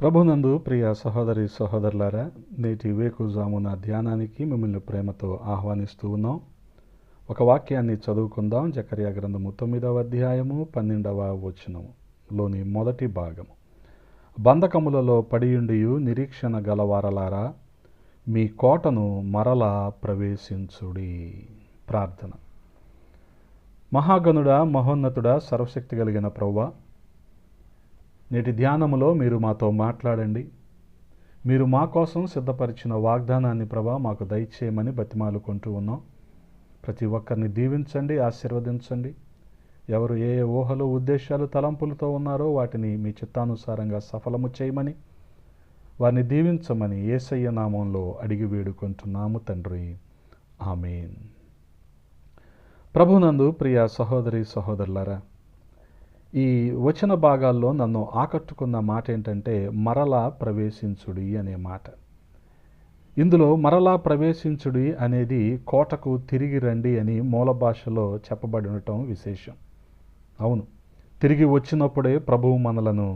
ప్రభునందు ప్రియ సహోదరి సహోదరులారా, నేటి వేకుజామున ధ్యానానికి మిమ్మల్ని ప్రేమతో ఆహ్వానిస్తూ ఉన్నాం. ఒక వాక్యాన్ని చదువుకుందాం. జకర్యా గ్రంథము 9వ అధ్యాయము 12వ వచనములోని మొదటి భాగము. బంధకములలో పడియుండియు నిరీక్షణ గలవారలారా, మీ కోటను మరలా ప్రవేశించుడి. ప్రార్థన. మహాగణుడా, మహోన్నతుడా, సర్వశక్తి కలిగిన ప్రభువా, నేటి ధ్యానములో మీరు మాతో మాట్లాడండి. మీరు మా కోసం సిద్ధపరిచిన వాగ్దానాన్ని ప్రభా మాకు దయచేయమని బతిమాలుకుంటూ ఉన్నాం. ప్రతి ఒక్కరిని దీవించండి, ఆశీర్వదించండి. ఎవరు ఏ ఊహలు, ఉద్దేశాలు, తలంపులతో ఉన్నారో వాటిని మీ చిత్తానుసారంగా సఫలము చేయమని, వారిని దీవించమని యేసయ్య నామంలో అడిగి వేడుకుంటున్నాము తండ్రి. ఆమేన్. ప్రభునందు ప్రియ సహోదరి సహోదరులారా, ఈ వచన భాగాల్లో నన్ను ఆకట్టుకున్న మాట ఏంటంటే మరలా ప్రవేశించుడి అనే మాట. ఇందులో మరలా ప్రవేశించుడి అనేది కోటకు తిరిగి రండి అని మూల భాషలో చెప్పబడి ఉండటం విశేషం. అవును, తిరిగి వచ్చినప్పుడే ప్రభువు మనలను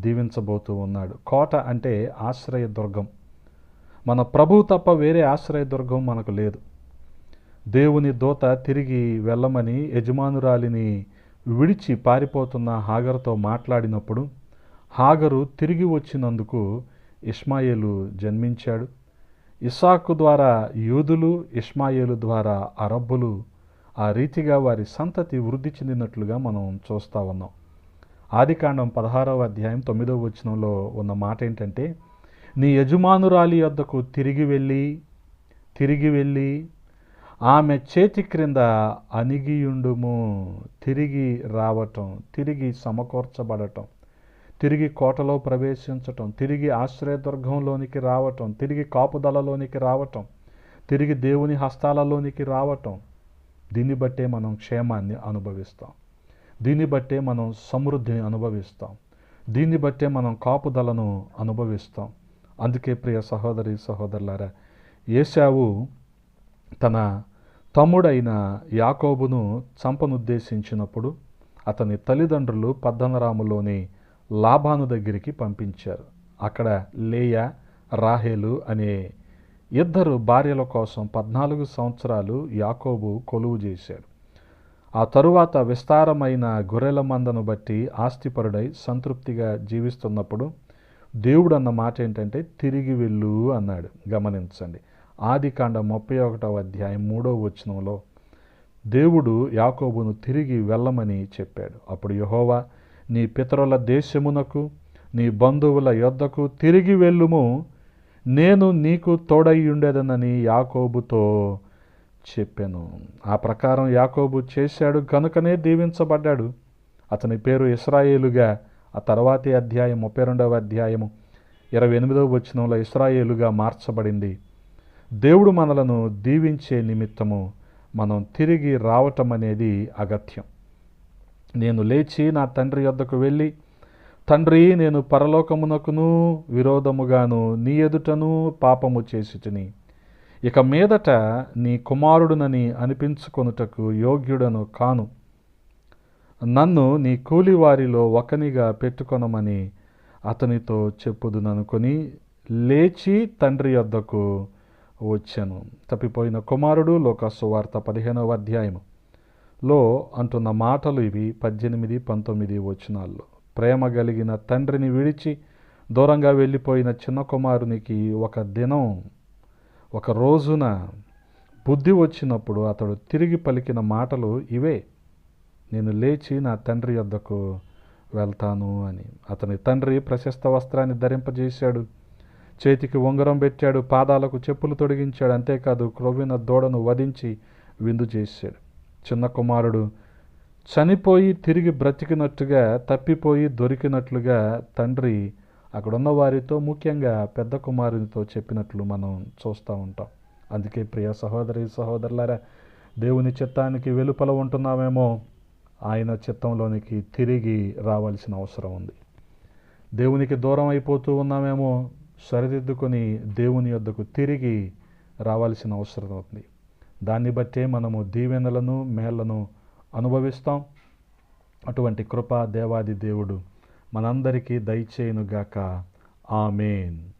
దీవించబోతూ ఉన్నాడు. కోట అంటే ఆశ్రయదుర్గం. మన ప్రభువు తప్ప వేరే ఆశ్రయదుర్గం మనకు లేదు. దేవుని దూత తిరిగి వెళ్ళమని యజమానురాలిని విడిచి పారిపోతున్న హాగరుతో మాట్లాడినప్పుడు హాగరు తిరిగి వచ్చినందుకు ఇష్మాయేలు జన్మించాడు. ఇస్సాకు ద్వారా యూదులు, ఇష్మాయేలు ద్వారా అరబ్బులు, ఆ రీతిగా వారి సంతతి వృద్ధి చెందినట్లుగా మనం చూస్తూ ఉన్నాం. ఆదికాండం 16వ అధ్యాయం 9వ వచనంలో ఉన్న మాట ఏంటంటే, నీ యజమానురాలి యొద్దకు తిరిగి వెళ్ళి ఆమె చేతి క్రింద అణిగియుండుము. తిరిగి రావటం, తిరిగి సమకూర్చబడటం, తిరిగి కోటలో ప్రవేశించటం, తిరిగి ఆశ్రయదుర్గంలోనికి రావటం, తిరిగి కాపుదలలోనికి రావటం, తిరిగి దేవుని హస్తాలలోనికి రావటం. దీన్ని బట్టే మనం క్షేమాన్ని అనుభవిస్తాం. దీన్ని బట్టే మనం సమృద్ధిని అనుభవిస్తాం. దీన్ని బట్టే మనం కాపుదలను అనుభవిస్తాం. అందుకే ప్రియ సహోదరి సహోదరులారా, ఏశావు తన తమ్ముడైన యాకోబును చంపనుద్దేశించినప్పుడు అతని తల్లిదండ్రులు పద్దనరాములోని లాబాను దగ్గరికి పంపించారు. అక్కడ లేయా, రాహేలు అనే ఇద్దరు భార్యల కోసం 14 సంవత్సరాలు యాకోబు కొలువు చేశాడు. ఆ తరువాత విస్తారమైన గొర్రెల మందను బట్టి ఆస్తిపరుడై సంతృప్తిగా జీవిస్తున్నప్పుడు దేవుడు అన్న మాట ఏంటంటే తిరిగి వెళ్ళు అన్నాడు. గమనించండి, ఆదికాండం 31వ అధ్యాయం 3వ వచనంలో దేవుడు యాకోబును తిరిగి వెళ్ళమని చెప్పాడు. అప్పుడు యెహోవా, నీ పితరుల దేశమునకు, నీ బంధువుల యొద్దకు తిరిగి వెళ్ళుము, నేను నీకు తోడైయుండేదనని యాకోబుతో చెప్పాను. ఆ ప్రకారం యాకోబు చేశాడు, కనుకనే దీవించబడ్డాడు. అతని పేరు ఇశ్రాయేలుగా ఆ తర్వాతి అధ్యాయం 32వ అధ్యాయము 28వ వచనంలో ఇశ్రాయేలుగా మార్చబడింది. దేవుడు మనలను దీవించే నిమిత్తము మనం తిరిగి రావటం అనేది అగత్యం. నేను లేచి నా తండ్రి యొద్దకు వెళ్ళి, తండ్రి, నేను పరలోకమునకును విరోధముగాను నీ ఎదుటను పాపము చేసితిని. ఇక మీదట నీ కుమారుడునని అనిపించుకొనుటకు యోగ్యుడను కాను. నన్ను నీ కూలివారిలో ఒకనిగా పెట్టుకొనమని అతనితో చెప్పుదుననుకొని లేచి తండ్రి యొద్దకు వచ్చాను. తప్పిపోయిన కుమారుడు లూకా సువార్త 15వ అధ్యాయములో అంటున్న మాటలు ఇవి. 18, 19 వచనాల్లో ప్రేమ కలిగిన తండ్రిని విడిచి దూరంగా వెళ్ళిపోయిన చిన్న కుమారునికి ఒక రోజున బుద్ధి వచ్చినప్పుడు అతడు తిరిగి పలికిన మాటలు ఇవే, నేను లేచి నా తండ్రి యొద్దకు వెళ్తాను అని. అతని తండ్రి ప్రశస్త వస్త్రాన్ని ధరింపజేశాడు, చేతికి ఉంగరం పెట్టాడు, పాదాలకు చెప్పులు తొడిగించాడు. అంతేకాదు, క్రొవ్విన దూడను వధించి విందు చేశాడు. చిన్న కుమారుడు చనిపోయి తిరిగి బ్రతికినట్టుగా, తప్పిపోయి దొరికినట్లుగా తండ్రి అక్కడున్న వారితో, ముఖ్యంగా పెద్ద కుమారునితో చెప్పినట్లు మనం చూస్తూ ఉంటాం. అందుకే ప్రియ సహోదరి సహోదరులారా, దేవుని చిత్తానికి వెలుపల ఉంటున్నామేమో, ఆయన చిత్తంలోనికి తిరిగి రావాల్సిన అవసరం ఉంది. దేవునికి దూరం అయిపోతూ ఉన్నామేమో, సరిదిద్దుకొని దేవుని యొద్దకు తిరిగి రావాల్సిన అవసరం ఉంది. దాన్ని బట్టే మనము దీవెనలను, మేళ్లను అనుభవిస్తాం. అటువంటి కృప దేవాది దేవుడు మనందరికీ దయచేయునుగాక. ఆమేన్.